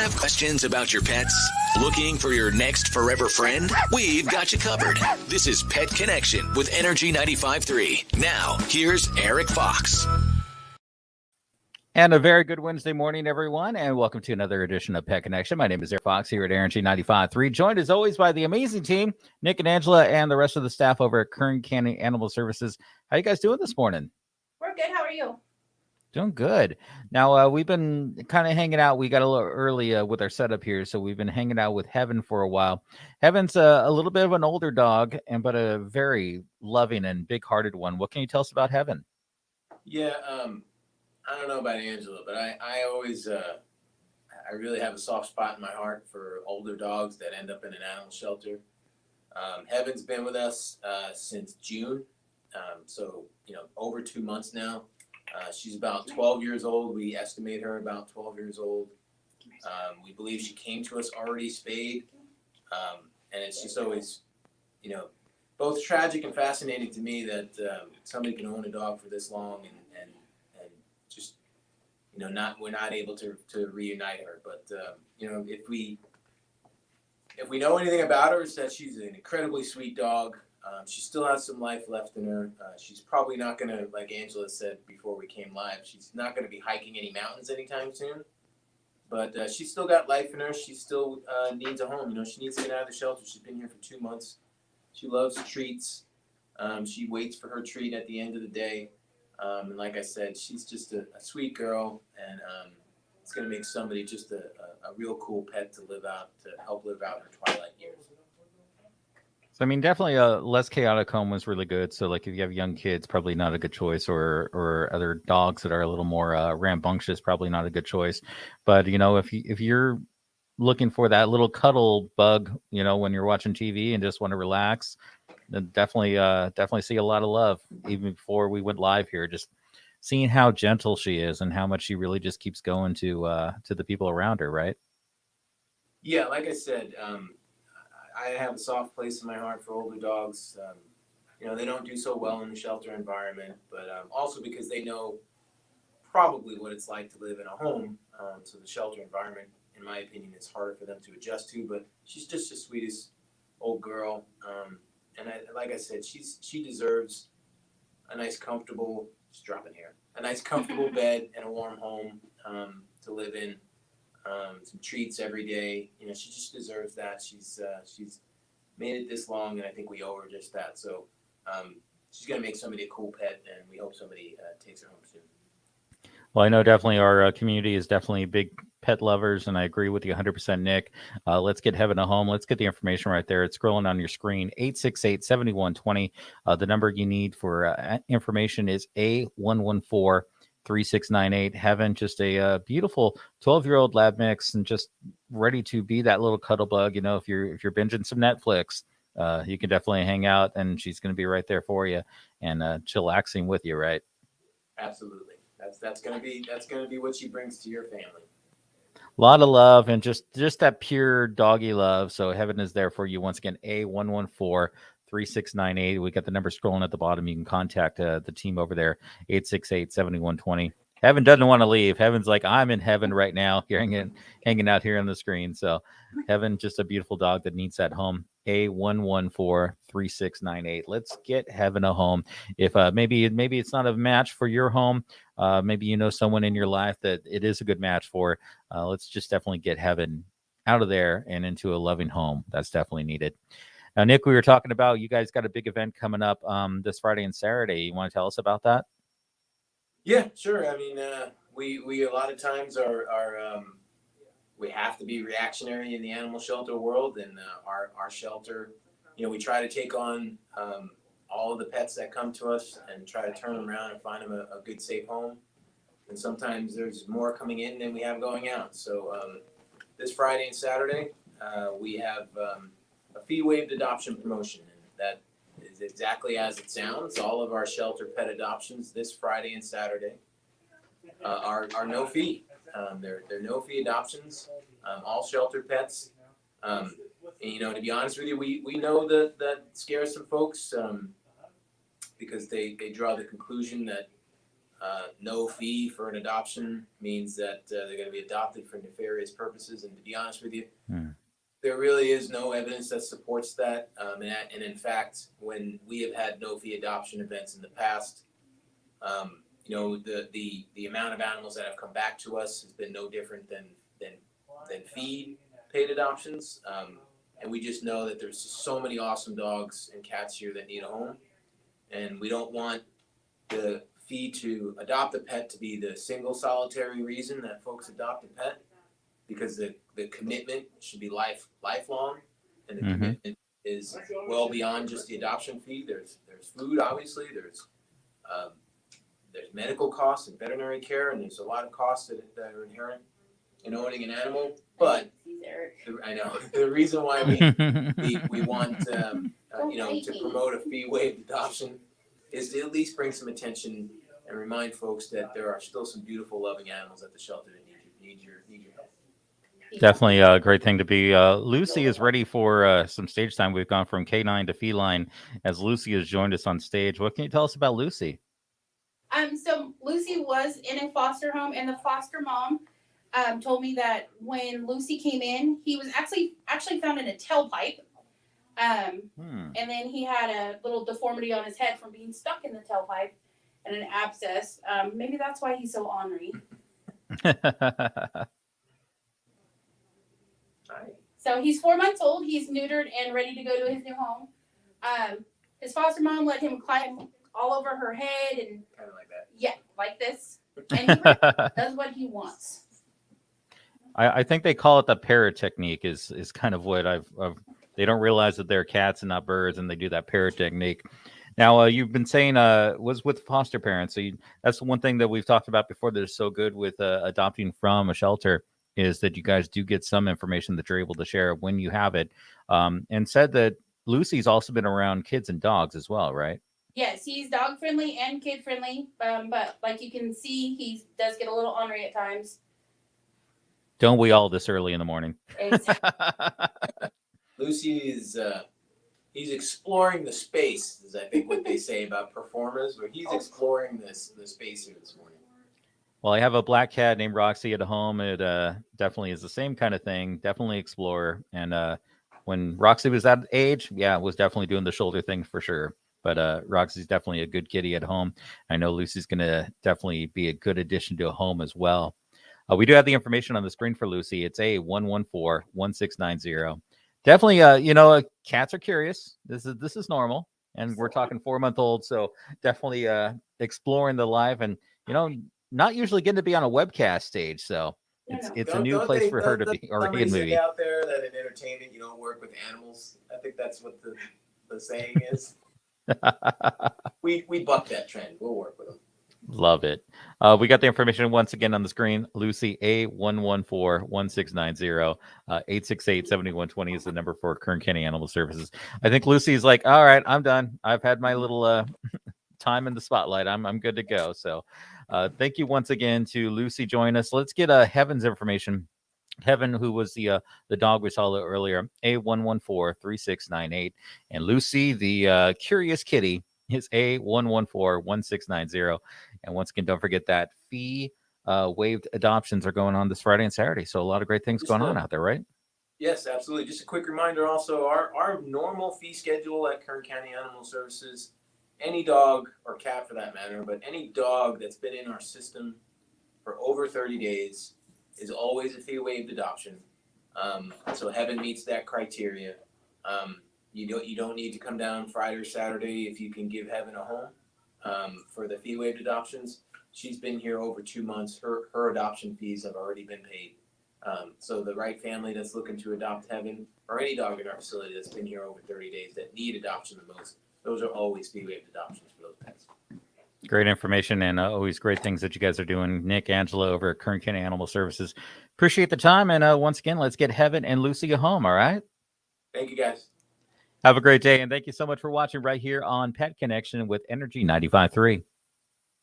Have questions about your pets? Looking for your next forever friend? We've got you covered. This is Pet Connection with Energy 95.3. Now, here's Erik Fox. And a very good Wednesday morning, everyone, and welcome to another edition of Pet Connection. My name is Erik Fox here at Energy 95.3, joined as always by the amazing team, Nick and Angela, and the rest of the staff over at Kern County Animal Services. How you guys doing this morning? We're good. How are you? Doing good. Now, we've been kind of hanging out. We got a little early with our setup here, so we've been hanging out with Heaven for a while. Heaven's a little bit of an older dog, but a very loving and big-hearted one. What can you tell us about Heaven? Yeah, I don't know about Angela, but I always, I really have a soft spot in my heart for older dogs that end up in an animal shelter. Heaven's been with us since June, so, over 2 months now. She's about 12 years old. We estimate her about 12 years old. We believe she came to us already spayed, and it's just always, both tragic and fascinating to me that somebody can own a dog for this long and just, we're not able to reunite her. But, if we know anything about her, it's that she's an incredibly sweet dog. She still has some life left in her. She's probably not going to, like Angela said before we came live, she's not going to be hiking any mountains anytime soon. But she's still got life in her. She still needs a home. She needs to get out of the shelter. She's been here for 2 months. She loves treats. She waits for her treat at the end of the day. And like I said, she's just a sweet girl, and it's going to make somebody just a real cool pet to help live out her twilight years. So, definitely a less chaotic home was really good. So, like, if you have young kids, probably not a good choice, or other dogs that are a little more rambunctious, probably not a good choice. But, if you're looking for that little cuddle bug, when you're watching TV and just want to relax, then definitely see a lot of love. Even before we went live here, just seeing how gentle she is and how much she really just keeps going to the people around her, right? Yeah, like I said, I have a soft place in my heart for older dogs. They don't do so well in the shelter environment, but also because they know probably what it's like to live in a home. So the shelter environment, in my opinion, is harder for them to adjust to. But she's just the sweetest old girl. And like I said, she deserves a nice, comfortable, just dropping here, a nice, comfortable bed and a warm home to live in. Some treats every day. She just deserves that. She's made it this long, and I think we owe her just that. So she's gonna make somebody a cool pet, and we hope somebody takes her home soon. Well, I know definitely our community is definitely big pet lovers, and I agree with you 100%, Nick. Let's get Heaven a home. Let's get the information right there. It's scrolling on your screen, 868-7120. The number you need for information is A114-3698. Heaven, just a beautiful 12-year-old lab mix, and just ready to be that little cuddle bug. If you're binging some Netflix, you can definitely hang out, and she's going to be right there for you and chillaxing with you, right? Absolutely. That's gonna be what she brings to your family. A lot of love and just that pure doggy love. So Heaven is there for you once again. A114-3698. We got the number scrolling at the bottom. You can contact the team over there. 868-7120. Heaven doesn't want to leave. Heaven's like, I'm in heaven right now, hanging out here on the screen. So Heaven, just a beautiful dog that needs that home. A114-3698. Let's get Heaven a home. If maybe it's not a match for your home, maybe someone in your life that it is a good match for. Let's just definitely get Heaven out of there and into a loving home. That's definitely needed. Now, Nick, we were talking about you guys got a big event coming up this Friday and Saturday. You want to tell us about that? Yeah, sure. We a lot of times are we have to be reactionary in the animal shelter world, and our shelter, we try to take on all of the pets that come to us and try to turn them around and find them a good, safe home. And sometimes there's more coming in than we have going out. So this Friday and Saturday, we have a fee-waived adoption promotion, and that is exactly as it sounds. All of our shelter pet adoptions this Friday and Saturday are no fee. They're no fee adoptions, all shelter pets. And, to be honest with you, we know that scares some folks because they draw the conclusion that No fee for an adoption means that they're going to be adopted for nefarious purposes. And to be honest with you, there really is no evidence that supports that. And in fact, when we have had no fee adoption events in the past, the amount of animals that have come back to us has been no different than fee paid adoptions. And we just know that there's just so many awesome dogs and cats here that need a home. And we don't want the fee to adopt a pet to be the single solitary reason that folks adopt a pet, because the commitment should be lifelong, and the commitment is well beyond just the adoption fee. There's food, obviously. There's medical costs and veterinary care, and there's a lot of costs that are inherent in owning an animal. But I know the reason why we want to promote a fee waived adoption is to at least bring some attention and remind folks that there are still some beautiful, loving animals at the shelter that need your help. Definitely a great thing to be. Lucy is ready for some stage time. We've gone from canine to feline as Lucy has joined us on stage. What can you tell us about Lucy? So Lucy was in a foster home, and the foster mom told me that when Lucy came in, he was actually found in a tailpipe. And then he had a little deformity on his head from being stuck in the tailpipe and an abscess. Maybe that's why he's so ornery. So he's 4 months old. He's neutered and ready to go to his new home. His foster mom let him climb all over her head and kind of like that. Yeah, like this. And he does what he wants. I think they call it the parrot technique is kind of what they don't realize that they're cats and not birds, and they do that parrot technique. Now, you've been saying was with foster parents. So that's one thing that we've talked about before that is so good with adopting from a shelter is that you guys do get some information that you're able to share when you have it. And said that Lucy's also been around kids and dogs as well, right? Yes, he's dog friendly and kid friendly. But like you can see, he does get a little ornery at times. Don't we all this early in the morning? Lucy is he's exploring the space, is I think what they say about performers, where he's exploring the space here this morning. Well, I have a black cat named Roxy at home. It definitely is the same kind of thing. Definitely explorer. And when Roxy was that age, was definitely doing the shoulder thing for sure. But Roxy's definitely a good kitty at home. I know Lucy's going to definitely be a good addition to a home as well. We do have the information on the screen for Lucy. It's A114-1690. Definitely, cats are curious. This is normal. And we're talking 4-month-old. So definitely exploring the live and, not usually getting to be on a webcast stage. So it's a new place for her to be, or he movie. Out there that in entertainment, you don't work with animals. I think that's what the saying is. We buck that trend. We'll work with them. Love it. We got the information once again on the screen. Lucy, A114-1690. 868-7120 is the number for Kern County Animal Services. I think Lucy's like, all right, I'm done. I've had my little time in the spotlight. I'm good to go. So thank you once again to Lucy joining us. Let's get Heaven's information. Heaven, who was the dog we saw earlier, A114-3698. And Lucy, the curious kitty, is A114-1690. And once again, don't forget that fee waived adoptions are going on this Friday and Saturday. So a lot of great things going on out there, right? Yes, absolutely. Just a quick reminder also, our normal fee schedule at Kern County Animal Services, any dog or cat for that matter, but any dog that's been in our system for over 30 days is always a fee waived adoption. So Heaven meets that criteria. You don't need to come down Friday or Saturday if you can give Heaven a home. For the fee waived adoptions, she's been here over 2 months. Her adoption fees have already been paid. So the right family that's looking to adopt Heaven, or any dog in our facility that's been here over 30 days that need adoption the most, those are always fee waived adoptions for those pets. Great information and always great things that you guys are doing. Nick, Angela over at Kern County Animal Services. Appreciate the time. And once again, let's get Heaven and Lucy home. All right. Thank you, guys. Have a great day. And thank you so much for watching right here on Pet Connection with Energy 95.3.